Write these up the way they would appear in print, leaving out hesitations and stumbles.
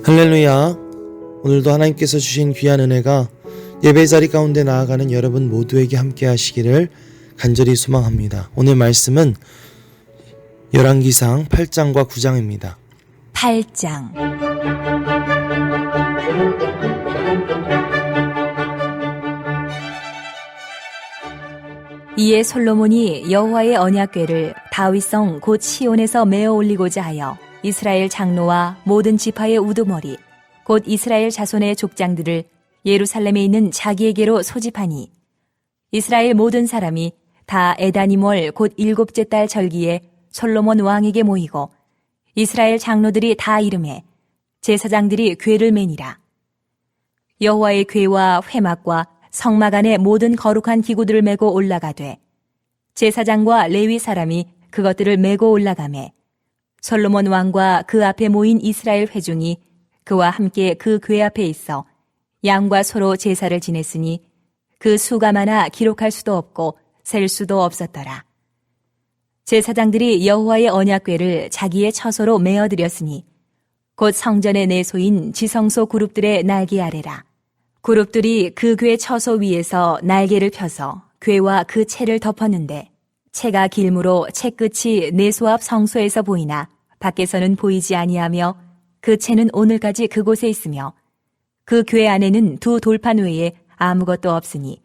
할렐루야. 오늘도 하나님께서 주신 귀한 은혜가 예배 자리 가운데 나아가는 여러분 모두에게 함께 하시기를 간절히 소망합니다. 오늘 말씀은 열왕기상 8장과 9장입니다. 8장. 이에 솔로몬이 여호와의 언약궤를 다윗성 곧 시온에서 메어 올리고자 하여 이스라엘 장로와 모든 지파의 우두머리 곧 이스라엘 자손의 족장들을 예루살렘에 있는 자기에게로 소집하니 이스라엘 모든 사람이 다 에다니몰 곧 7째 달 절기에 솔로몬 왕에게 모이고 이스라엘 장로들이 다 이름해 제사장들이 궤를 매니라. 여호와의 궤와 회막과 성막 안에 모든 거룩한 기구들을 메고 올라가되 제사장과 레위 사람이 그것들을 메고 올라가매 솔로몬 왕과 그 앞에 모인 이스라엘 회중이 그와 함께 그 궤 앞에 있어 양과 소로 제사를 지냈으니 그 수가 많아 기록할 수도 없고 셀 수도 없었더라. 제사장들이 여호와의 언약궤를 자기의 처소로 메어드렸으니 곧 성전의 내소인 지성소 그룹들의 날개 아래라. 그룹들이 그 궤 처소 위에서 날개를 펴서 궤와 그 채를 덮었는데 채가 길므로 채 끝이 내소 앞 성소에서 보이나 밖에서는 보이지 아니하며 그 채는 오늘까지 그곳에 있으며 그 궤 안에는 두 돌판 외에 아무것도 없으니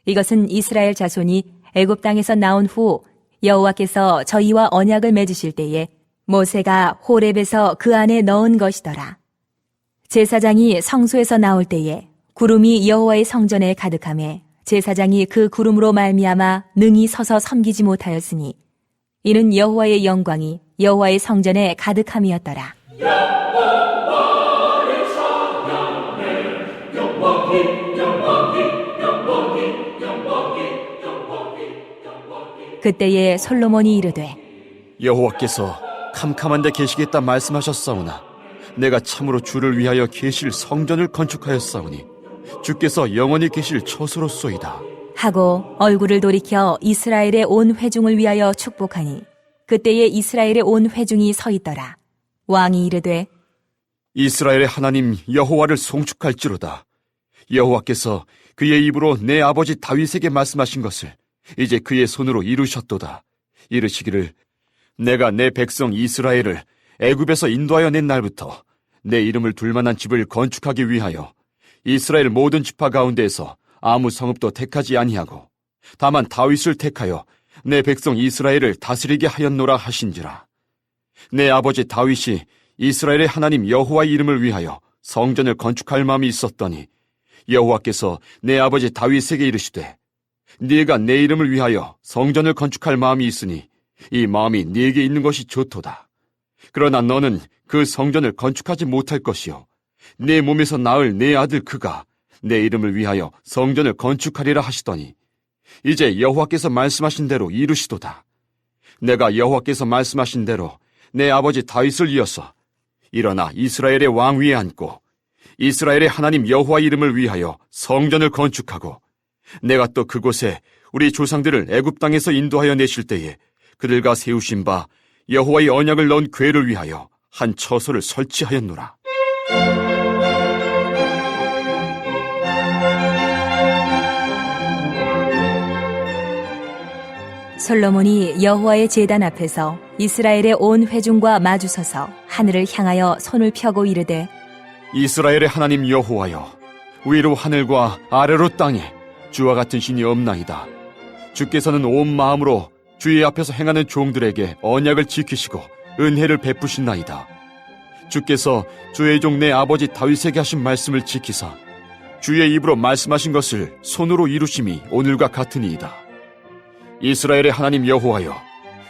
이것은 이스라엘 자손이 애굽 땅에서 나온 후 여호와께서 저희와 언약을 맺으실 때에 모세가 호렙에서 그 안에 넣은 것이더라. 제사장이 성소에서 나올 때에 구름이 여호와의 성전에 가득하매 제사장이 그 구름으로 말미암아 능히 서서 섬기지 못하였으니 이는 여호와의 영광이 여호와의 성전에 가득함이었더라. 그때에 솔로몬이 이르되 여호와께서 캄캄한 데 계시겠다 말씀하셨사오나 내가 참으로 주를 위하여 계실 성전을 건축하였사오니 주께서 영원히 계실 처소로소이다 하고 얼굴을 돌이켜 이스라엘의 온 회중을 위하여 축복하니 그때에 이스라엘의 온 회중이 서 있더라. 왕이 이르되 이스라엘의 하나님 여호와를 송축할지로다. 여호와께서 그의 입으로 내 아버지 다윗에게 말씀하신 것을 이제 그의 손으로 이루셨도다. 이르시기를 내가 내 백성 이스라엘을 애굽에서 인도하여 낸 날부터 내 이름을 둘 만한 집을 건축하기 위하여 이스라엘 모든 지파 가운데에서 아무 성읍도 택하지 아니하고 다만 다윗을 택하여 내 백성 이스라엘을 다스리게 하였노라 하신지라. 내 아버지 다윗이 이스라엘의 하나님 여호와의 이름을 위하여 성전을 건축할 마음이 있었더니 여호와께서 내 아버지 다윗에게 이르시되 네가 내 이름을 위하여 성전을 건축할 마음이 있으니 이 마음이 네게 있는 것이 좋도다. 그러나 너는 그 성전을 건축하지 못할 것이요 내 몸에서 낳을 내 아들 그가 내 이름을 위하여 성전을 건축하리라 하시더니 이제 여호와께서 말씀하신 대로 이루시도다. 내가 여호와께서 말씀하신 대로 내 아버지 다윗을 이어서 일어나 이스라엘의 왕 위에 앉고 이스라엘의 하나님 여호와의 이름을 위하여 성전을 건축하고 내가 또 그곳에 우리 조상들을 애굽 땅에서 인도하여 내실 때에 그들과 세우신 바 여호와의 언약을 넣은 궤를 위하여 한 처소를 설치하였노라. 솔로몬이 여호와의 제단 앞에서 이스라엘의 온 회중과 마주서서 하늘을 향하여 손을 펴고 이르되 이스라엘의 하나님 여호와여, 위로 하늘과 아래로 땅에 주와 같은 신이 없나이다. 주께서는 온 마음으로 주의 앞에서 행하는 종들에게 언약을 지키시고 은혜를 베푸신나이다. 주께서 주의 종 내 아버지 다윗에게 하신 말씀을 지키사 주의 입으로 말씀하신 것을 손으로 이루심이 오늘과 같으니이다. 이스라엘의 하나님 여호와여,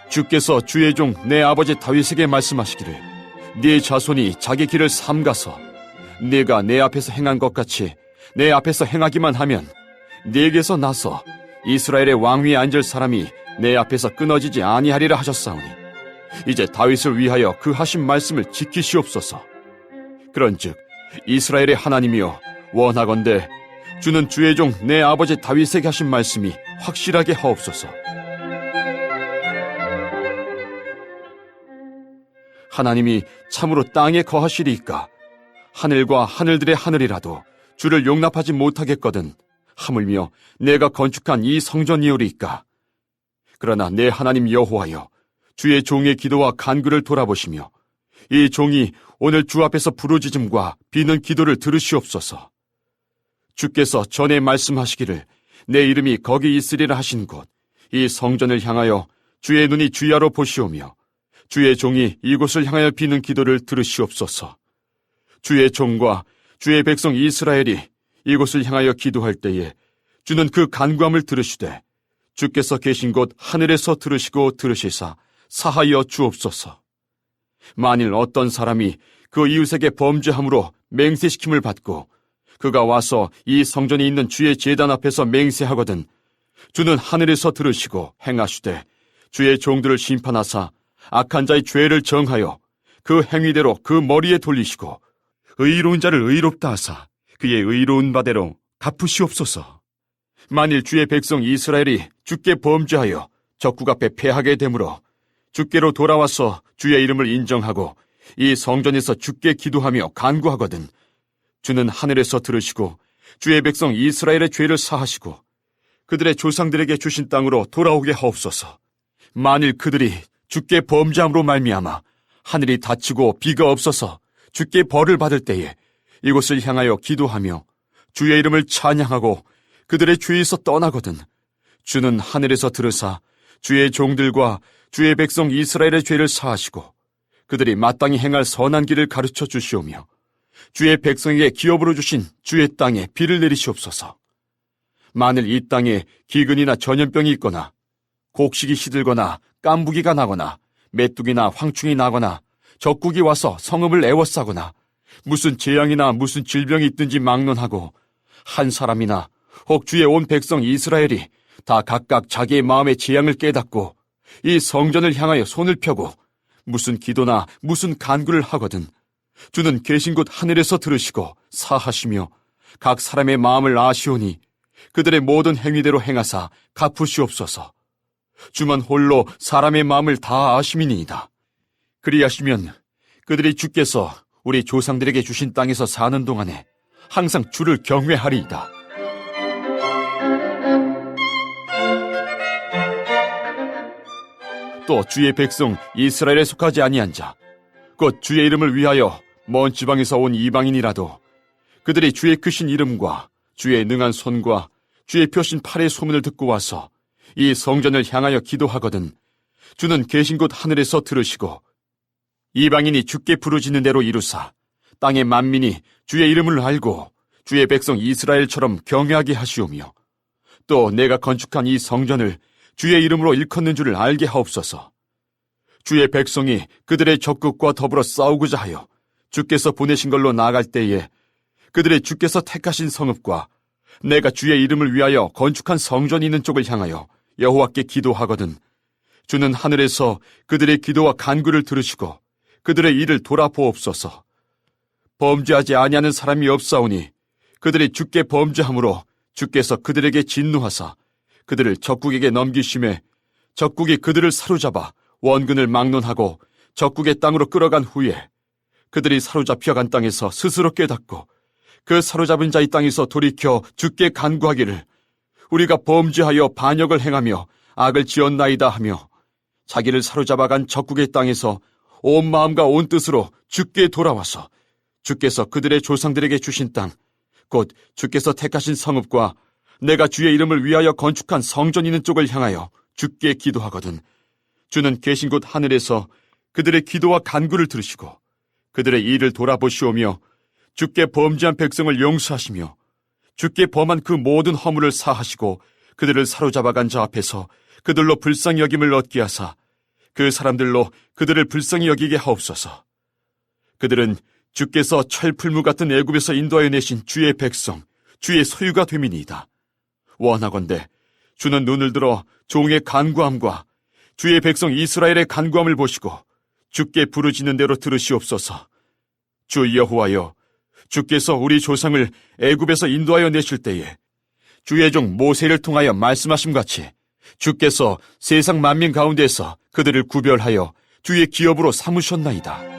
주께서 주의 종 내 아버지 다윗에게 말씀하시기를 네 자손이 자기 길을 삼가서 네가 내 앞에서 행한 것 같이 내 앞에서 행하기만 하면 네게서 나서 이스라엘의 왕 위에 앉을 사람이 내 앞에서 끊어지지 아니하리라 하셨사오니 이제 다윗을 위하여 그 하신 말씀을 지키시옵소서. 그런즉 이스라엘의 하나님이여, 원하건대 주는 주의 종 내 아버지 다윗에게 하신 말씀이 확실하게 하옵소서. 하나님이 참으로 땅에 거하시리이까? 하늘과 하늘들의 하늘이라도 주를 용납하지 못하겠거든 하물며 내가 건축한 이 성전이오리이까. 그러나 내 하나님 여호와여, 주의 종의 기도와 간구를 돌아보시며 이 종이 오늘 주 앞에서 부르짖음과 비는 기도를 들으시옵소서. 주께서 전에 말씀하시기를 내 이름이 거기 있으리라 하신 곳 이 성전을 향하여 주의 눈이 주야로 보시오며 주의 종이 이곳을 향하여 비는 기도를 들으시옵소서. 주의 종과 주의 백성 이스라엘이 이곳을 향하여 기도할 때에 주는 그 간구함을 들으시되 주께서 계신 곳 하늘에서 들으시고 들으시사 사하여 주옵소서. 만일 어떤 사람이 그 이웃에게 범죄함으로 맹세시킴을 받고 그가 와서 이 성전이 있는 주의 제단 앞에서 맹세하거든 주는 하늘에서 들으시고 행하시되 주의 종들을 심판하사 악한 자의 죄를 정하여 그 행위대로 그 머리에 돌리시고 의로운 자를 의롭다 하사 그의 의로운 바대로 갚으시옵소서. 만일 주의 백성 이스라엘이 주께 범죄하여 적국 앞에 패하게 되므로 주께로 돌아와서 주의 이름을 인정하고 이 성전에서 주께 기도하며 간구하거든 주는 하늘에서 들으시고 주의 백성 이스라엘의 죄를 사하시고 그들의 조상들에게 주신 땅으로 돌아오게 하옵소서. 만일 그들이 주께 범죄함으로 말미암아 하늘이 닫히고 비가 없어서 주께 벌을 받을 때에 이곳을 향하여 기도하며 주의 이름을 찬양하고 그들의 죄에서 떠나거든 주는 하늘에서 들으사 주의 종들과 주의 백성 이스라엘의 죄를 사하시고 그들이 마땅히 행할 선한 길을 가르쳐 주시오며 주의 백성에게 기업으로 주신 주의 땅에 비를 내리시옵소서. 만일 이 땅에 기근이나 전염병이 있거나 곡식이 시들거나 깐부기가 나거나 메뚜기나 황충이 나거나 적국이 와서 성읍을 애워싸거나 무슨 재앙이나 무슨 질병이 있든지 막론하고 한 사람이나 혹 주의 온 백성 이스라엘이 다 각각 자기의 마음의 재앙을 깨닫고 이 성전을 향하여 손을 펴고 무슨 기도나 무슨 간구를 하거든 주는 계신 곳 하늘에서 들으시고 사하시며 각 사람의 마음을 아시오니 그들의 모든 행위대로 행하사 갚으시옵소서. 주만 홀로 사람의 마음을 다 아심이니이다. 그리하시면 그들이 주께서 우리 조상들에게 주신 땅에서 사는 동안에 항상 주를 경외하리이다. 또 주의 백성 이스라엘에 속하지 아니한 자, 곧 주의 이름을 위하여 먼 지방에서 온 이방인이라도 그들이 주의 크신 이름과 주의 능한 손과 주의 펴신 팔의 소문을 듣고 와서 이 성전을 향하여 기도하거든 주는 계신 곳 하늘에서 들으시고 이방인이 주께 부르짖는 대로 이루사 땅의 만민이 주의 이름을 알고 주의 백성 이스라엘처럼 경외하게 하시오며 또 내가 건축한 이 성전을 주의 이름으로 일컫는 줄을 알게 하옵소서. 주의 백성이 그들의 적국과 더불어 싸우고자 하여 주께서 보내신 걸로 나아갈 때에 그들의 주께서 택하신 성읍과 내가 주의 이름을 위하여 건축한 성전이 있는 쪽을 향하여 여호와께 기도하거든 주는 하늘에서 그들의 기도와 간구를 들으시고 그들의 일을 돌아보옵소서. 범죄하지 아니하는 사람이 없사오니 그들이 주께 범죄함으로 주께서 그들에게 진노하사 그들을 적국에게 넘기심에 적국이 그들을 사로잡아 원근을 막론하고 적국의 땅으로 끌어간 후에 그들이 사로잡혀 간 땅에서 스스로 깨닫고 그 사로잡은 자의 땅에서 돌이켜 주께 간구하기를 우리가 범죄하여 반역을 행하며 악을 지었나이다 하며 자기를 사로잡아간 적국의 땅에서 온 마음과 온 뜻으로 주께 돌아와서 주께서 그들의 조상들에게 주신 땅, 곧 주께서 택하신 성읍과 내가 주의 이름을 위하여 건축한 성전 있는 쪽을 향하여 주께 기도하거든 주는 계신 곳 하늘에서 그들의 기도와 간구를 들으시고 그들의 일을 돌아보시오며 주께 범죄한 백성을 용서하시며 주께 범한 그 모든 허물을 사하시고 그들을 사로잡아간 자 앞에서 그들로 불쌍히 여김을 얻게 하사 그 사람들로 그들을 불쌍히 여기게 하옵소서. 그들은 주께서 철풀무 같은 애굽에서 인도하여 내신 주의 백성, 주의 소유가 됨이니이다. 원하건대 주는 눈을 들어 종의 간구함과 주의 백성 이스라엘의 간구함을 보시고 주께 부르짖는 대로 들으시옵소서. 주 여호와여, 주께서 우리 조상을 애굽에서 인도하여 내실 때에 주의 종 모세를 통하여 말씀하심같이 주께서 세상 만민 가운데서 그들을 구별하여 주의 기업으로 삼으셨나이다.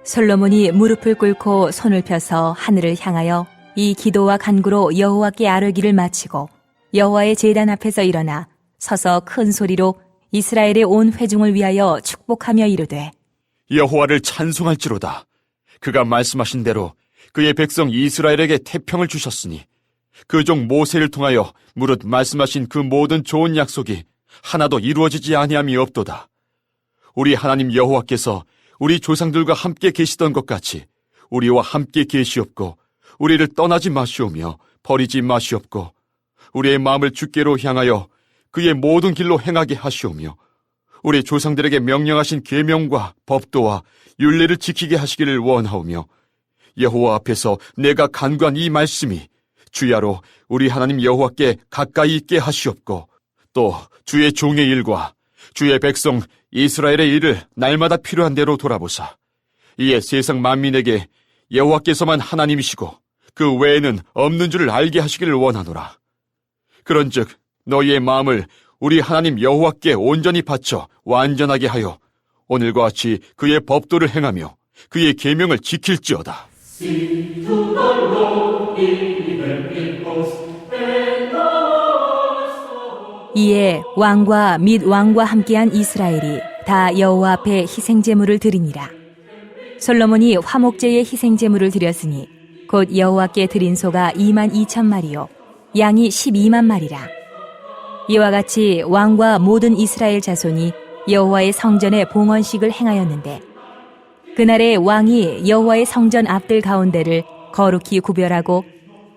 솔로몬이 무릎을 꿇고 손을 펴서 하늘을 향하여 이 기도와 간구로 여호와께 아뢰기를 마치고 여호와의 제단 앞에서 일어나 서서 큰 소리로 이스라엘의 온 회중을 위하여 축복하며 이르되 여호와를 찬송할지로다. 그가 말씀하신 대로 그의 백성 이스라엘에게 태평을 주셨으니 그 종 모세를 통하여 무릇 말씀하신 그 모든 좋은 약속이 하나도 이루어지지 아니함이 없도다. 우리 하나님 여호와께서 우리 조상들과 함께 계시던 것 같이 우리와 함께 계시옵고 우리를 떠나지 마시오며 버리지 마시옵고 우리의 마음을 주께로 향하여 그의 모든 길로 행하게 하시오며 우리 조상들에게 명령하신 계명과 법도와 율례를 지키게 하시기를 원하오며 여호와 앞에서 내가 간구한 이 말씀이 주야로 우리 하나님 여호와께 가까이 있게 하시옵고 또 주의 종의 일과 주의 백성 이스라엘의 일을 날마다 필요한 대로 돌아보사 이에 세상 만민에게 여호와께서만 하나님이시고 그 외에는 없는 줄을 알게 하시기를 원하노라. 그런즉 너희의 마음을 우리 하나님 여호와께 온전히 바쳐 완전하게 하여 오늘과 같이 그의 법도를 행하며 그의 계명을 지킬지어다. 이에 왕과 및 왕과 함께한 이스라엘이 다 여호와 앞에 희생제물을 드리니라. 솔로몬이 화목제의 희생제물을 드렸으니 곧 여호와께 드린 소가 22,000마리요 양이 12만 마리라. 이와 같이 왕과 모든 이스라엘 자손이 여호와의 성전에 봉헌식을 행하였는데 그날에 왕이 여호와의 성전 앞들 가운데를 거룩히 구별하고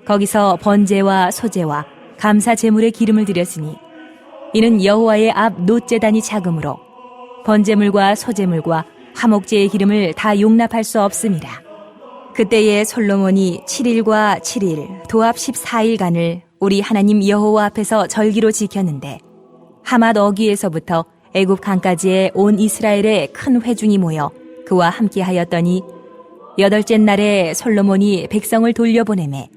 거기서 번제와 소제와 감사 제물의 기름을 드렸으니 이는 여호와의 앞 놋제단이 작으므로 번제물과 소제물과 화목제의 기름을 다 용납할 수 없음이라. 그때에 솔로몬이 7일과 7일 도합 14일간을 우리 하나님 여호와 앞에서 절기로 지켰는데 하맛 어귀에서부터 애굽 강까지의 온 이스라엘의 큰 회중이 모여 그와 함께 하였더니 8째 날에 솔로몬이 백성을 돌려보내매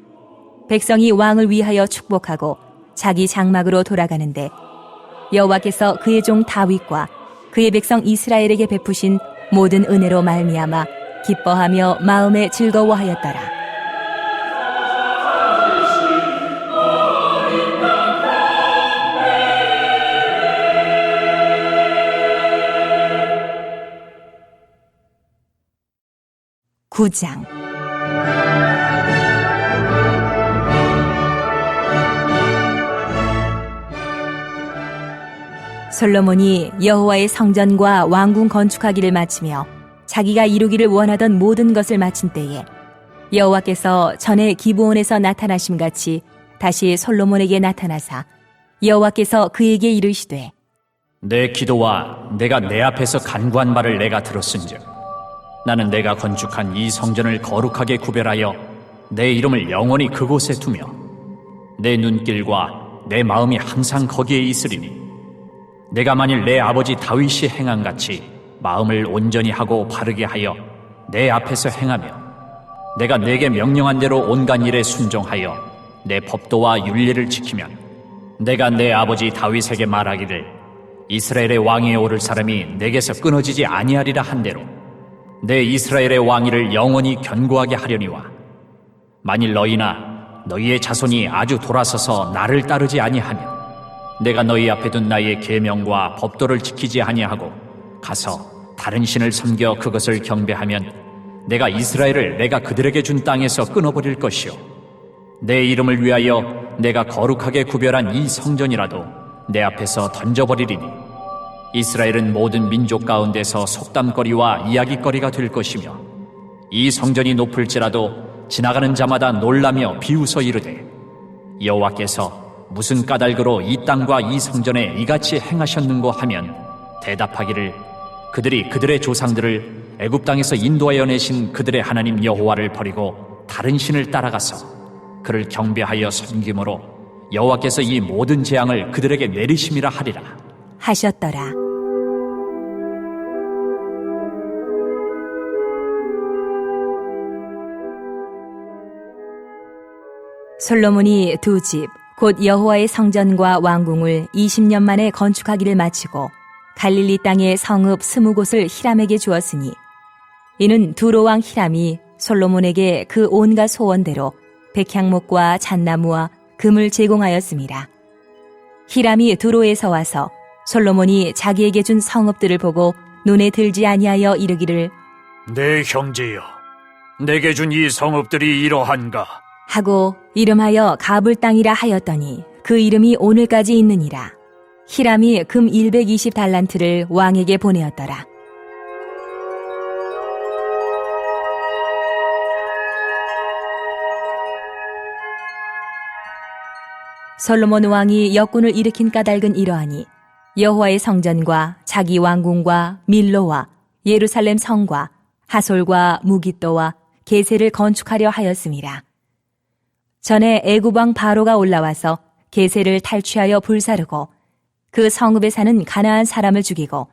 백성이 왕을 위하여 축복하고 자기 장막으로 돌아가는데 여호와께서 그의 종 다윗과 그의 백성 이스라엘에게 베푸신 모든 은혜로 말미암아 기뻐하며 마음에 즐거워하였더라. 구장 솔로몬이 여호와의 성전과 왕궁 건축하기를 마치며 자기가 이루기를 원하던 모든 것을 마친 때에 여호와께서 전에 기브온에서 나타나심 같이 다시 솔로몬에게 나타나사 여호와께서 그에게 이르시되 내 기도와 내가 내 앞에서 간구한 말을 내가 들었은즉 나는 내가 건축한 이 성전을 거룩하게 구별하여 내 이름을 영원히 그곳에 두며 내 눈길과 내 마음이 항상 거기에 있으리니 내가 만일 내 아버지 다윗이 행한같이 마음을 온전히 하고 바르게 하여 내 앞에서 행하며 내가 내게 명령한 대로 온갖 일에 순종하여 내 법도와 율례를 지키면 내가 내 아버지 다윗에게 말하기를 이스라엘의 왕위에 오를 사람이 내게서 끊어지지 아니하리라 한 대로 내 이스라엘의 왕위를 영원히 견고하게 하려니와 만일 너희나 너희의 자손이 아주 돌아서서 나를 따르지 아니하며 내가 너희 앞에 둔 나의 계명과 법도를 지키지 아니하고 가서 다른 신을 섬겨 그것을 경배하면 내가 이스라엘을 내가 그들에게 준 땅에서 끊어버릴 것이요 내 이름을 위하여 내가 거룩하게 구별한 이 성전이라도 내 앞에서 던져버리리니 이스라엘은 모든 민족 가운데서 속담거리와 이야기거리가 될 것이며 이 성전이 높을지라도 지나가는 자마다 놀라며 비웃어 이르되 여호와께서 무슨 까닭으로 이 땅과 이 성전에 이같이 행하셨는고 하면 대답하기를 그들이 그들의 조상들을 애굽 땅에서 인도하여 내신 그들의 하나님 여호와를 버리고 다른 신을 따라가서 그를 경배하여 섬김으로 여호와께서 이 모든 재앙을 그들에게 내리심이라 하리라 하셨더라. 솔로몬이 두 집 곧 여호와의 성전과 왕궁을 20년 만에 건축하기를 마치고 갈릴리 땅의 성읍 20곳을 히람에게 주었으니 이는 두로 왕 히람이 솔로몬에게 그 온갖 소원대로 백향목과 잣나무와 금을 제공하였습니다. 히람이 두로에서 와서 솔로몬이 자기에게 준 성읍들을 보고 눈에 들지 아니하여 이르기를 내 형제여, 내게 준 이 성읍들이 이러한가? 하고 이름하여 가불 땅이라 하였더니 그 이름이 오늘까지 있느니라. 히람이 금 120달란트를 왕에게 보내었더라. 솔로몬 왕이 역군을 일으킨 까닭은 이러하니 여호와의 성전과 자기 왕궁과 밀로와 예루살렘 성과 하솔과 무깃도와 게세를 건축하려 하였습니다. 전에 애굽 왕 바로가 올라와서 게세를 탈취하여 불사르고 그 성읍에 사는 가나안 사람을 죽이고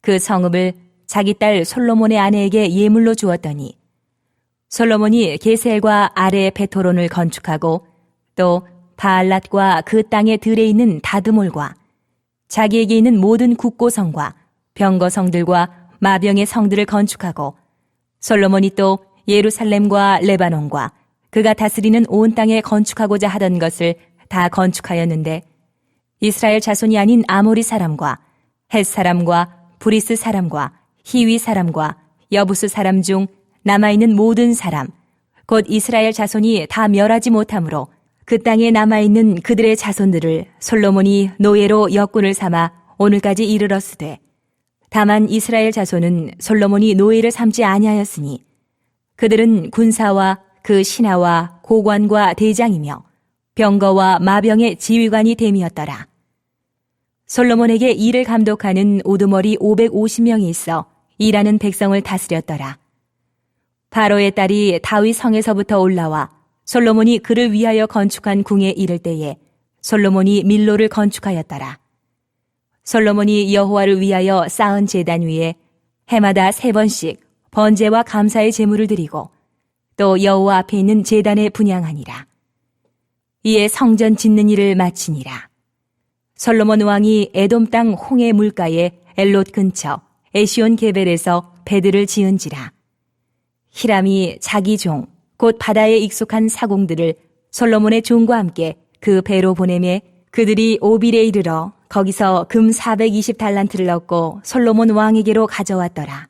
그 성읍을 자기 딸 솔로몬의 아내에게 예물로 주었더니 솔로몬이 게셀과 아래 베토론을 건축하고 또 바알랏과 그 땅의 들에 있는 다드몰과 자기에게 있는 모든 국고성과 병거성들과 마병의 성들을 건축하고 솔로몬이 또 예루살렘과 레바논과 그가 다스리는 온 땅에 건축하고자 하던 것을 다 건축하였는데 이스라엘 자손이 아닌 아모리 사람과 헷 사람과 브리스 사람과 히위 사람과 여부스 사람 중 남아있는 모든 사람 곧 이스라엘 자손이 다 멸하지 못하므로 그 땅에 남아있는 그들의 자손들을 솔로몬이 노예로 역군을 삼아 오늘까지 이르렀으되 다만 이스라엘 자손은 솔로몬이 노예를 삼지 아니하였으니 그들은 군사와 그 신하와 고관과 대장이며 병거와 마병의 지휘관이 됨이었더라. 솔로몬에게 일을 감독하는 우두머리 550명이 있어 일하는 백성을 다스렸더라. 바로의 딸이 다윗 성에서부터 올라와 솔로몬이 그를 위하여 건축한 궁에 이를 때에 솔로몬이 밀로를 건축하였더라. 솔로몬이 여호와를 위하여 쌓은 제단 위에 해마다 3번씩 번제와 감사의 제물을 드리고 또 여호와 앞에 있는 제단에 분향하니라. 이에 성전 짓는 일을 마치니라. 솔로몬 왕이 에돔 땅 홍해 물가에 엘롯 근처 에시온 게벨에서 배들을 지은지라. 히람이 자기 종 곧 바다에 익숙한 사공들을 솔로몬의 종과 함께 그 배로 보내매 그들이 오빌에 이르러 거기서 금 420달란트를 얻고 솔로몬 왕에게로 가져왔더라.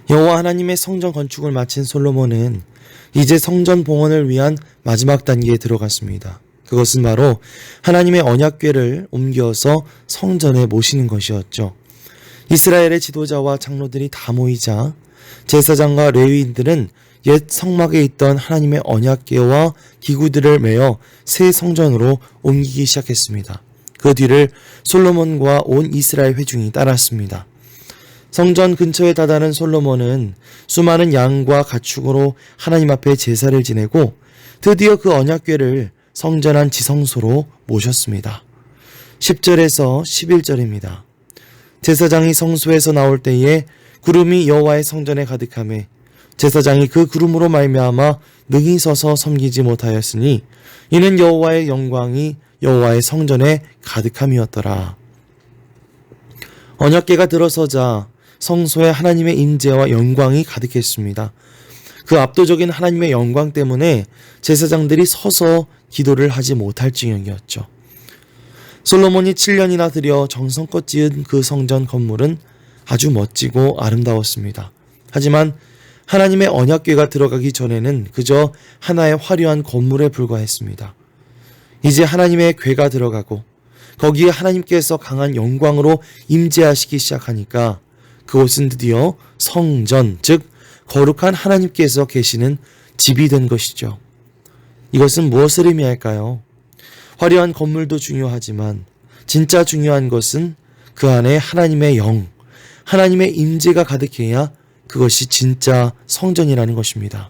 여호와 하나님의 성전 건축을 마친 솔로몬은 이제 성전 봉헌을 위한 마지막 단계에 들어갔습니다. 그것은 바로 하나님의 언약궤를 옮겨서 성전에 모시는 것이었죠. 이스라엘의 지도자와 장로들이 다 모이자 제사장과 레위인들은 옛 성막에 있던 하나님의 언약궤와 기구들을 메어 새 성전으로 옮기기 시작했습니다. 그 뒤를 솔로몬과 온 이스라엘 회중이 따랐습니다. 성전 근처에 다다른 솔로몬은 수많은 양과 가축으로 하나님 앞에 제사를 지내고 드디어 그 언약궤를 성전 안 지성소로 모셨습니다. 10절에서 11절입니다. 제사장이 성소에서 나올 때에 구름이 여호와의 성전에 가득하매 제사장이 그 구름으로 말미암아 능히 서서 섬기지 못하였으니 이는 여호와의 영광이 여호와의 성전에 가득함이었더라. 언약궤가 들어서자 성소에 하나님의 임재와 영광이 가득했습니다. 그 압도적인 하나님의 영광 때문에 제사장들이 서서 기도를 하지 못할 지경이었죠. 솔로몬이 7년이나 들여 정성껏 지은 그 성전 건물은 아주 멋지고 아름다웠습니다. 하지만 하나님의 언약궤가 들어가기 전에는 그저 하나의 화려한 건물에 불과했습니다. 이제 하나님의 궤가 들어가고 거기에 하나님께서 강한 영광으로 임재하시기 시작하니까 그곳은 드디어 성전, 즉 거룩한 하나님께서 계시는 집이 된 것이죠. 이것은 무엇을 의미할까요? 화려한 건물도 중요하지만 진짜 중요한 것은 그 안에 하나님의 영, 하나님의 임재가 가득해야 그것이 진짜 성전이라는 것입니다.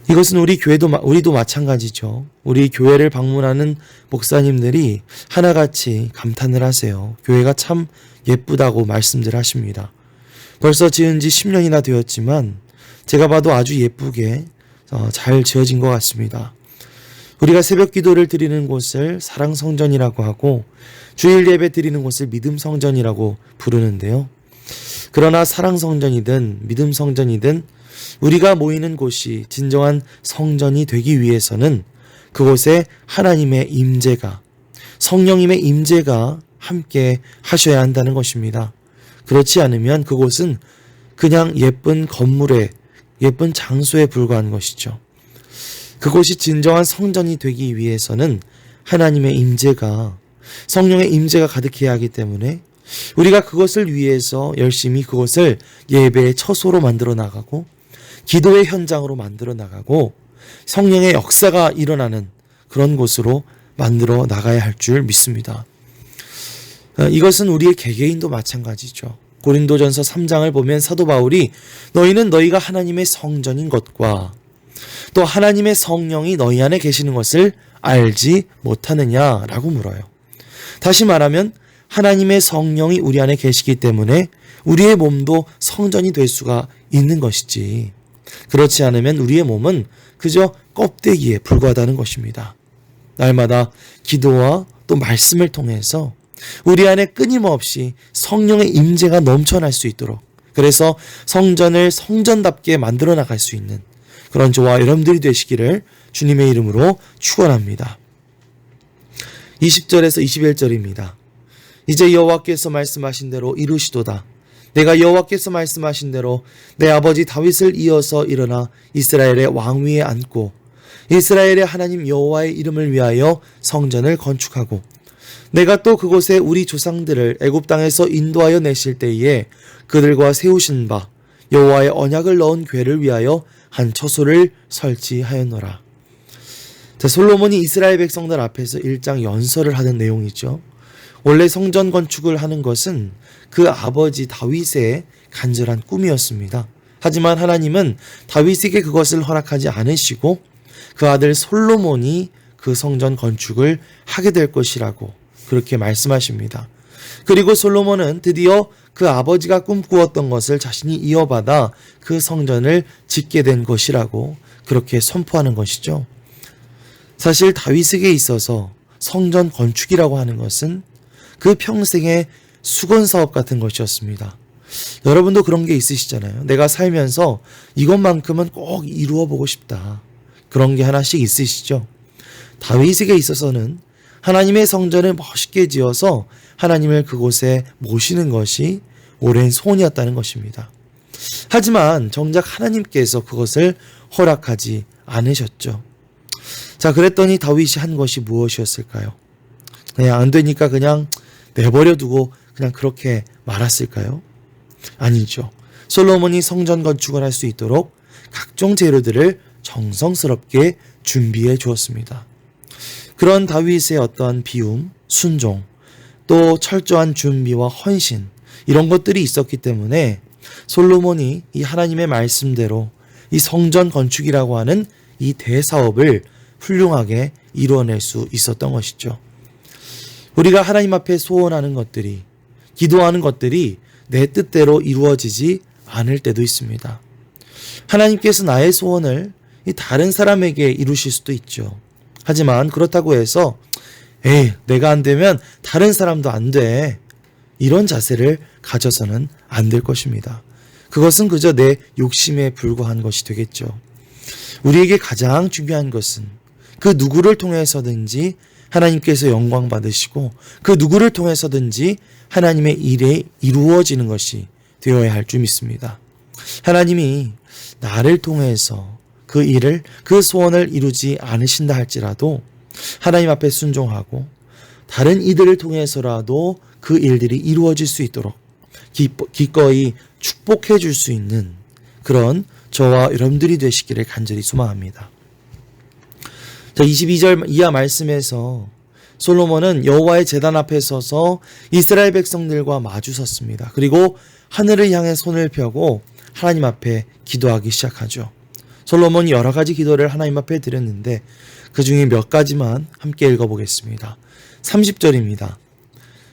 이것은 우리도 마찬가지죠. 우리 교회를 방문하는 목사님들이 하나같이 감탄을 하세요. 교회가 참 예쁘다고 말씀들 하십니다. 벌써 지은 지 10년이나 되었지만 제가 봐도 아주 예쁘게 잘 지어진 것 같습니다. 우리가 새벽 기도를 드리는 곳을 사랑 성전이라고 하고 주일 예배 드리는 곳을 믿음 성전이라고 부르는데요. 그러나 사랑 성전이든 믿음 성전이든 우리가 모이는 곳이 진정한 성전이 되기 위해서는 그곳에 하나님의 임재가, 성령님의 임재가 함께 하셔야 한다는 것입니다. 그렇지 않으면 그곳은 그냥 예쁜 건물에, 예쁜 장소에 불과한 것이죠. 그곳이 진정한 성전이 되기 위해서는 하나님의 임재가, 성령의 임재가 가득해야 하기 때문에 우리가 그것을 위해서 열심히 그것을 예배의 처소로 만들어 나가고 기도의 현장으로 만들어 나가고 성령의 역사가 일어나는 그런 곳으로 만들어 나가야 할 줄 믿습니다. 이것은 우리의 개개인도 마찬가지죠. 고린도전서 3장을 보면 사도 바울이 너희는 너희가 하나님의 성전인 것과 또 하나님의 성령이 너희 안에 계시는 것을 알지 못하느냐라고 물어요. 다시 말하면 하나님의 성령이 우리 안에 계시기 때문에 우리의 몸도 성전이 될 수가 있는 것이지, 그렇지 않으면 우리의 몸은 그저 껍데기에 불과하다는 것입니다. 날마다 기도와 또 말씀을 통해서 우리 안에 끊임없이 성령의 임재가 넘쳐날 수 있도록, 그래서 성전을 성전답게 만들어 나갈 수 있는 그런 저와 여러분들이 되시기를 주님의 이름으로 축원합니다. 20절에서 21절입니다. 이제 여호와께서 말씀하신 대로 이루시도다. 내가 여호와께서 말씀하신 대로 내 아버지 다윗을 이어서 일어나 이스라엘의 왕위에 앉고 이스라엘의 하나님 여호와의 이름을 위하여 성전을 건축하고 내가 또 그곳에 우리 조상들을 애굽 땅에서 인도하여 내실 때에 그들과 세우신 바 여호와의 언약을 넣은 궤를 위하여 한 처소를 설치하였노라. 자, 솔로몬이 이스라엘 백성들 앞에서 일장 연설을 하는 내용이죠. 원래 성전 건축을 하는 것은 그 아버지 다윗의 간절한 꿈이었습니다. 하지만 하나님은 다윗에게 그것을 허락하지 않으시고 그 아들 솔로몬이 그 성전 건축을 하게 될 것이라고 그렇게 말씀하십니다. 그리고 솔로몬은 드디어 그 아버지가 꿈꾸었던 것을 자신이 이어받아 그 성전을 짓게 된 것이라고 그렇게 선포하는 것이죠. 사실 다윗에게 있어서 성전 건축이라고 하는 것은 그 평생의 수건사업 같은 것이었습니다. 여러분도 그런 게 있으시잖아요. 내가 살면서 이것만큼은 꼭 이루어 보고 싶다. 그런 게 하나씩 있으시죠. 다윗에게 있어서는 하나님의 성전을 멋있게 지어서 하나님을 그곳에 모시는 것이 오랜 소원이었다는 것입니다. 하지만 정작 하나님께서 그것을 허락하지 않으셨죠. 자, 그랬더니 다윗이 한 것이 무엇이었을까요? 그냥 안 되니까 그냥 내버려 두고 그냥 그렇게 말았을까요? 아니죠. 솔로몬이 성전 건축을 할 수 있도록 각종 재료들을 정성스럽게 준비해 주었습니다. 그런 다윗의 어떠한 비움, 순종, 또 철저한 준비와 헌신, 이런 것들이 있었기 때문에 솔로몬이 이 하나님의 말씀대로 이 성전 건축이라고 하는 이 대사업을 훌륭하게 이루어낼 수 있었던 것이죠. 우리가 하나님 앞에 소원하는 것들이, 기도하는 것들이 내 뜻대로 이루어지지 않을 때도 있습니다. 하나님께서 나의 소원을 다른 사람에게 이루실 수도 있죠. 하지만 그렇다고 해서 내가 안 되면 다른 사람도 안 돼, 이런 자세를 가져서는 안 될 것입니다. 그것은 그저 내 욕심에 불과한 것이 되겠죠. 우리에게 가장 중요한 것은 그 누구를 통해서든지 하나님께서 영광 받으시고 그 누구를 통해서든지 하나님의 일에 이루어지는 것이 되어야 할 줄 믿습니다. 하나님이 나를 통해서 그 일을, 그 소원을 이루지 않으신다 할지라도 하나님 앞에 순종하고 다른 이들을 통해서라도 그 일들이 이루어질 수 있도록 기꺼이 축복해 줄 수 있는 그런 저와 여러분들이 되시기를 간절히 소망합니다. 자, 22절 이하 말씀에서 솔로몬은 여호와의 제단 앞에 서서 이스라엘 백성들과 마주 섰습니다. 그리고 하늘을 향해 손을 펴고 하나님 앞에 기도하기 시작하죠. 솔로몬이 여러 가지 기도를 하나님 앞에 드렸는데 그 중에 몇 가지만 함께 읽어보겠습니다. 30절입니다.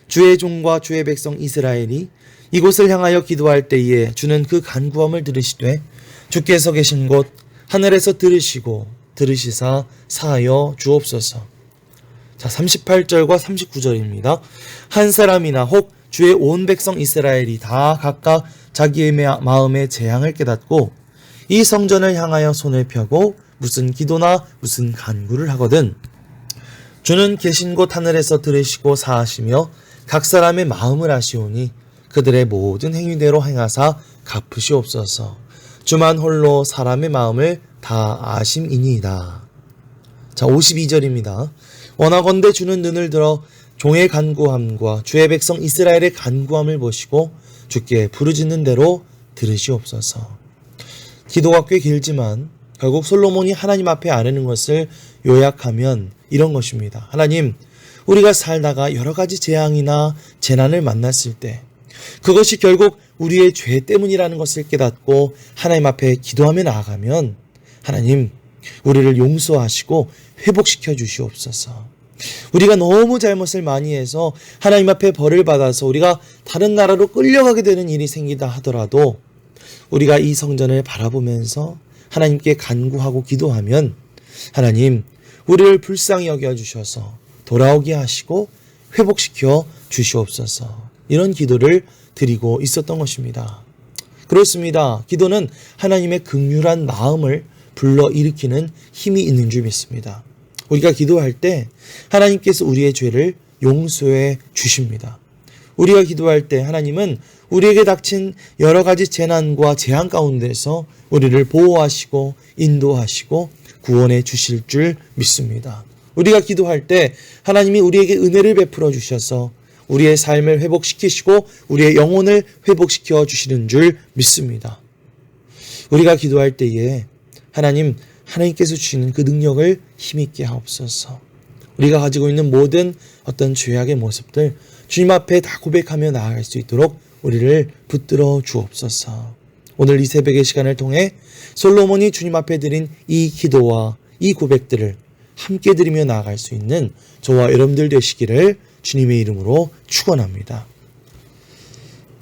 주의 종과 주의 백성 이스라엘이 이곳을 향하여 기도할 때에 주는 그 간구함을 들으시되 주께서 계신 곳 하늘에서 들으시사 사하여 주옵소서. 자, 38절과 39절입니다. 한 사람이나 혹 주의 온 백성 이스라엘이 다 각각 자기의 마음의 재앙을 깨닫고 이 성전을 향하여 손을 펴고 무슨 기도나 무슨 간구를 하거든 주는 계신 곳 하늘에서 들으시고 사하시며 각 사람의 마음을 아시오니 그들의 모든 행위대로 행하사 갚으시옵소서. 주만 홀로 사람의 마음을 다 아심이니이다. 자, 52절입니다. 원하건대 주는 눈을 들어 종의 간구함과 주의 백성 이스라엘의 간구함을 보시고 주께 부르짖는 대로 들으시옵소서. 기도가 꽤 길지만 결국 솔로몬이 하나님 앞에 아뢰는 것을 요약하면 이런 것입니다. 하나님, 우리가 살다가 여러 가지 재앙이나 재난을 만났을 때 그것이 결국 우리의 죄 때문이라는 것을 깨닫고 하나님 앞에 기도하며 나아가면 하나님, 우리를 용서하시고 회복시켜 주시옵소서. 우리가 너무 잘못을 많이 해서 하나님 앞에 벌을 받아서 우리가 다른 나라로 끌려가게 되는 일이 생기다 하더라도 우리가 이 성전을 바라보면서 하나님께 간구하고 기도하면 하나님, 우리를 불쌍히 여겨주셔서 돌아오게 하시고 회복시켜 주시옵소서. 이런 기도를 드리고 있었던 것입니다. 그렇습니다. 기도는 하나님의 긍휼한 마음을 불러일으키는 힘이 있는 줄 믿습니다. 우리가 기도할 때 하나님께서 우리의 죄를 용서해 주십니다. 우리가 기도할 때 하나님은 우리에게 닥친 여러 가지 재난과 재앙 가운데서 우리를 보호하시고 인도하시고 구원해 주실 줄 믿습니다. 우리가 기도할 때 하나님이 우리에게 은혜를 베풀어 주셔서 우리의 삶을 회복시키시고 우리의 영혼을 회복시켜 주시는 줄 믿습니다. 우리가 기도할 때에 하나님께서 주시는 그 능력을 힘있게 하옵소서. 우리가 가지고 있는 모든 어떤 죄악의 모습들 주님 앞에 다 고백하며 나아갈 수 있도록 우리를 붙들어 주옵소서. 오늘 이 새벽의 시간을 통해 솔로몬이 주님 앞에 드린 이 기도와 이 고백들을 함께 드리며 나아갈 수 있는 저와 여러분들 되시기를 주님의 이름으로 축원합니다.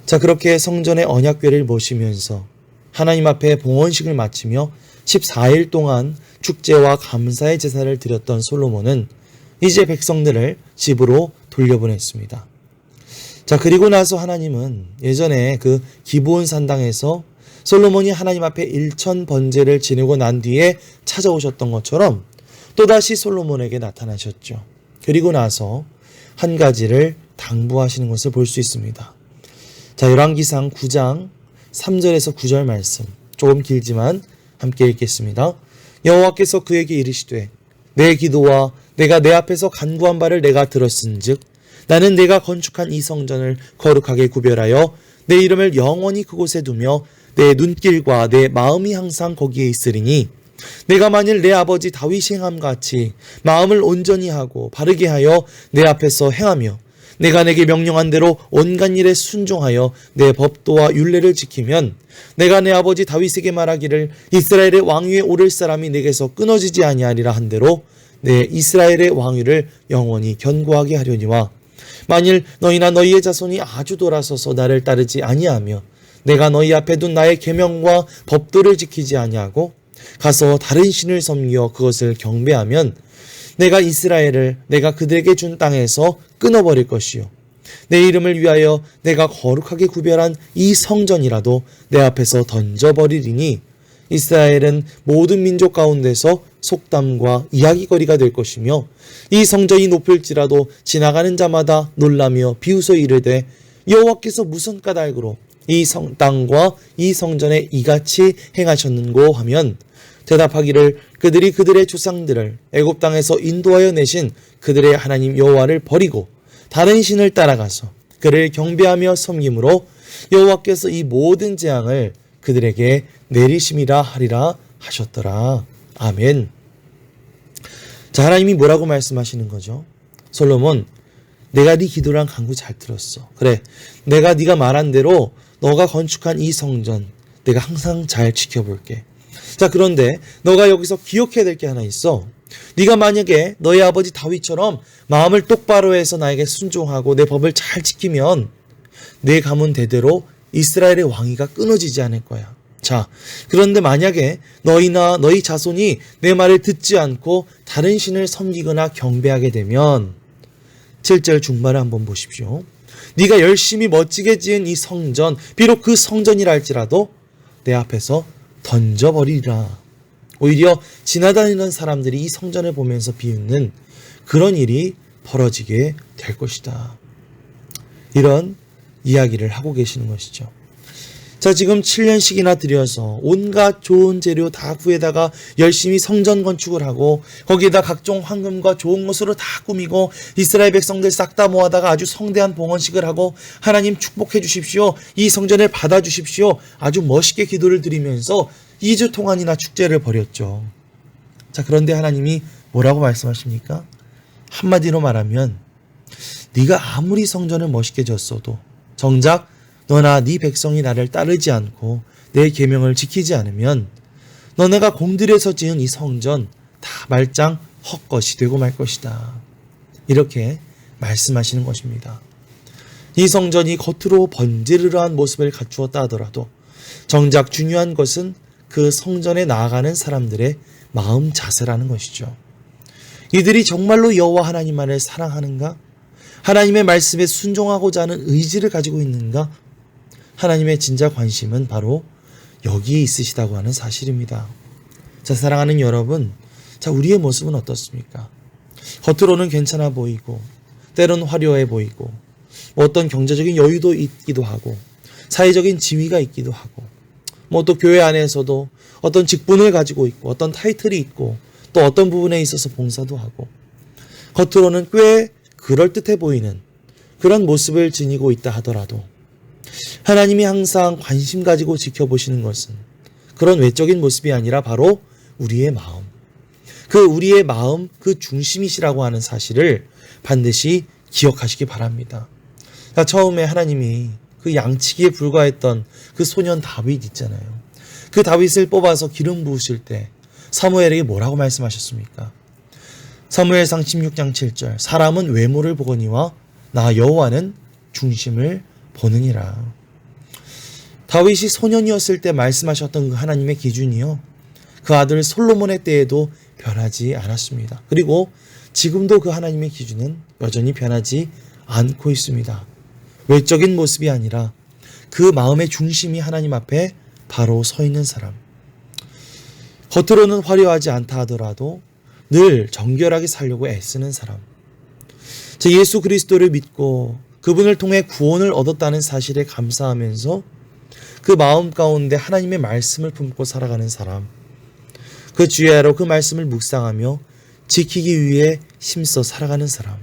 자, 그렇게 성전의 언약궤를 모시면서 하나님 앞에 봉헌식을 마치며 14일 동안 축제와 감사의 제사를 드렸던 솔로몬은 이제 백성들을 집으로 돌려보냈습니다. 자, 그리고 나서 하나님은 예전에 그 기브온 산당에서 솔로몬이 하나님 앞에 일천 번제를 지내고 난 뒤에 찾아오셨던 것처럼 또다시 솔로몬에게 나타나셨죠. 그리고 나서 한 가지를 당부하시는 것을 볼 수 있습니다. 자, 열왕기상 9장 3절에서 9절 말씀 조금 길지만 함께 읽겠습니다. 여호와께서 그에게 이르시되 내 기도와 내가 내 앞에서 간구한 바를 내가 들었은즉 나는 내가 건축한 이 성전을 거룩하게 구별하여 내 이름을 영원히 그곳에 두며 내 눈길과 내 마음이 항상 거기에 있으리니 내가 만일 내 아버지 다윗이 행함같이 마음을 온전히 하고 바르게 하여 내 앞에서 행하며 내가 내게 명령한 대로 온갖 일에 순종하여 내 법도와 율례를 지키면 내가 내 아버지 다윗에게 말하기를 이스라엘의 왕위에 오를 사람이 내게서 끊어지지 아니하리라 한 대로 내 이스라엘의 왕위를 영원히 견고하게 하려니와 만일 너희나 너희의 자손이 아주 돌아서서 나를 따르지 아니하며 내가 너희 앞에 둔 나의 계명과 법도를 지키지 아니하고 가서 다른 신을 섬겨 그것을 경배하면 내가 이스라엘을 내가 그들에게 준 땅에서 끊어버릴 것이요 내 이름을 위하여 내가 거룩하게 구별한 이 성전이라도 내 앞에서 던져버리리니 이스라엘은 모든 민족 가운데서 속담과 이야기거리가 될 것이며 이 성전이 높을지라도 지나가는 자마다 놀라며 비웃어 이르되 여호와께서 무슨 까닭으로 이 땅과 이 성전에 이같이 행하셨는고 하면 대답하기를 그들이 그들의 조상들을 애굽 땅에서 인도하여 내신 그들의 하나님 여호와를 버리고 다른 신을 따라가서 그를 경배하며 섬김으로 여호와께서 이 모든 재앙을 그들에게 내리심이라 하리라 하셨더라. 아멘. 자, 하나님이 뭐라고 말씀하시는 거죠? 솔로몬, 내가 네 기도랑 간구 잘 들었어. 그래, 내가 네가 말한 대로 너가 건축한 이 성전 내가 항상 잘 지켜볼게. 자, 그런데 너가 여기서 기억해야 될 게 하나 있어. 네가 만약에 너의 아버지 다윗처럼 마음을 똑바로 해서 나에게 순종하고 내 법을 잘 지키면 내 가문 대대로 이스라엘의 왕위가 끊어지지 않을 거야. 자, 그런데 만약에 너희나 너희 자손이 내 말을 듣지 않고 다른 신을 섬기거나 경배하게 되면 7절 중반을 한번 보십시오. 네가 열심히 멋지게 지은 이 성전, 비록 그 성전이라 할지라도 내 앞에서 던져버리리라. 오히려 지나다니는 사람들이 이 성전을 보면서 비웃는 그런 일이 벌어지게 될 것이다. 이런 이야기를 하고 계시는 것이죠. 자, 지금 7년씩이나 들여서 온갖 좋은 재료 다 구해다가 열심히 성전 건축을 하고 거기에다 각종 황금과 좋은 것으로 다 꾸미고 이스라엘 백성들 싹 다 모아다가 아주 성대한 봉헌식을 하고 하나님 축복해 주십시오. 이 성전을 받아 주십시오. 아주 멋있게 기도를 드리면서 2주 동안이나 축제를 벌였죠. 자, 그런데 하나님이 뭐라고 말씀하십니까? 한마디로 말하면 네가 아무리 성전을 멋있게 졌어도 정작 너나 네 백성이 나를 따르지 않고 내 계명을 지키지 않으면 너네가 공들여서 지은 이 성전 다 말짱 헛것이 되고 말 것이다. 이렇게 말씀하시는 것입니다. 이 성전이 겉으로 번지르르한 모습을 갖추었다 하더라도 정작 중요한 것은 그 성전에 나아가는 사람들의 마음 자세라는 것이죠. 이들이 정말로 여호와 하나님만을 사랑하는가? 하나님의 말씀에 순종하고자 하는 의지를 가지고 있는가? 하나님의 진짜 관심은 바로 여기에 있으시다고 하는 사실입니다. 자, 사랑하는 여러분, 자, 우리의 모습은 어떻습니까? 겉으로는 괜찮아 보이고 때론 화려해 보이고 어떤 경제적인 여유도 있기도 하고 사회적인 지위가 있기도 하고 또 교회 안에서도 어떤 직분을 가지고 있고 어떤 타이틀이 있고 또 어떤 부분에 있어서 봉사도 하고 겉으로는 꽤 그럴듯해 보이는 그런 모습을 지니고 있다 하더라도 하나님이 항상 관심 가지고 지켜보시는 것은 그런 외적인 모습이 아니라 바로 우리의 마음. 그 우리의 마음, 그 중심이시라고 하는 사실을 반드시 기억하시기 바랍니다. 그러니까 처음에 하나님이 그 양치기에 불과했던 그 소년 다윗 있잖아요. 그 다윗을 뽑아서 기름 부으실 때 사무엘에게 뭐라고 말씀하셨습니까? 사무엘상 16장 7절 사람은 외모를 보거니와 나 여호와는 중심을 보느니라. 다윗이 소년이었을 때 말씀하셨던 그 하나님의 기준이요, 그 아들 솔로몬의 때에도 변하지 않았습니다. 그리고 지금도 그 하나님의 기준은 여전히 변하지 않고 있습니다. 외적인 모습이 아니라 그 마음의 중심이 하나님 앞에 바로 서 있는 사람. 겉으로는 화려하지 않다 하더라도 늘 정결하게 살려고 애쓰는 사람. 제 예수 그리스도를 믿고 그분을 통해 구원을 얻었다는 사실에 감사하면서 그 마음 가운데 하나님의 말씀을 품고 살아가는 사람. 그 주야로 그 말씀을 묵상하며 지키기 위해 힘써 살아가는 사람.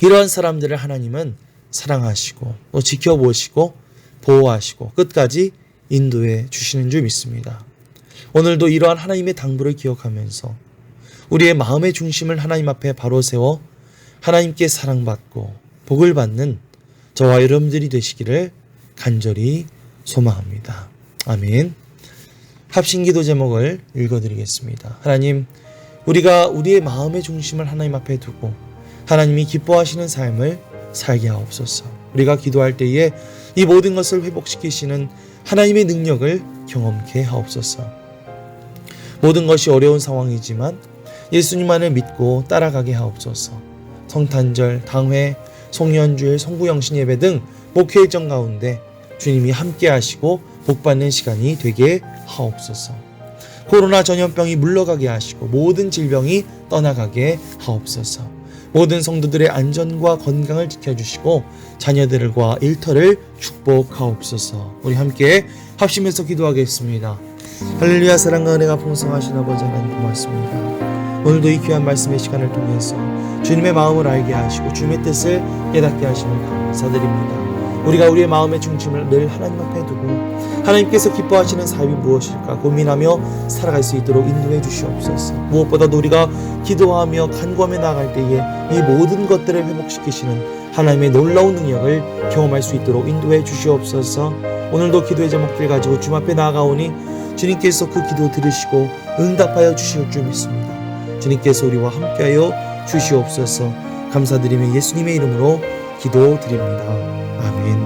이러한 사람들을 하나님은 사랑하시고 또 지켜보시고 보호하시고 끝까지 인도해 주시는 줄 믿습니다. 오늘도 이러한 하나님의 당부를 기억하면서 우리의 마음의 중심을 하나님 앞에 바로 세워 하나님께 사랑받고 복을 받는 저와 여러분들이 되시기를 간절히 소망합니다. 아멘. 합심기도 제목을 읽어드리겠습니다. 하나님, 우리가 우리의 마음의 중심을 하나님 앞에 두고 하나님이 기뻐하시는 삶을 살게 하옵소서. 우리가 기도할 때에 이 모든 것을 회복시키시는 하나님의 능력을 경험케 하옵소서. 모든 것이 어려운 상황이지만 예수님만을 믿고 따라가게 하옵소서. 성탄절, 당회, 송년주일, 송구영신 예배 등 목회 일정 가운데 주님이 함께 하시고 복받는 시간이 되게 하옵소서. 코로나 전염병이 물러가게 하시고 모든 질병이 떠나가게 하옵소서. 모든 성도들의 안전과 건강을 지켜주시고 자녀들과 일터를 축복하옵소서. 우리 함께 합심해서 기도하겠습니다. 할렐루야. 사랑과 은혜가 풍성하신 아버지 하나님 고맙습니다. 오늘도 이 귀한 말씀의 시간을 통해서 주님의 마음을 알게 하시고 주님의 뜻을 깨닫게 하시는 감사드립니다. 우리가 우리의 마음의 중심을 늘 하나님 앞에 두고 하나님께서 기뻐하시는 삶이 무엇일까 고민하며 살아갈 수 있도록 인도해 주시옵소서. 무엇보다도 우리가 기도하며 간구하며 나아갈 때에 이 모든 것들을 회복시키시는 하나님의 놀라운 능력을 경험할 수 있도록 인도해 주시옵소서. 오늘도 기도의 제목들 가지고 주님 앞에 나아가오니 주님께서 그 기도 들으시고 응답하여 주실 줄 믿습니다. 주님께서 우리와 함께하여 주시옵소서. 감사드리며 예수님의 이름으로 기도드립니다. 아멘.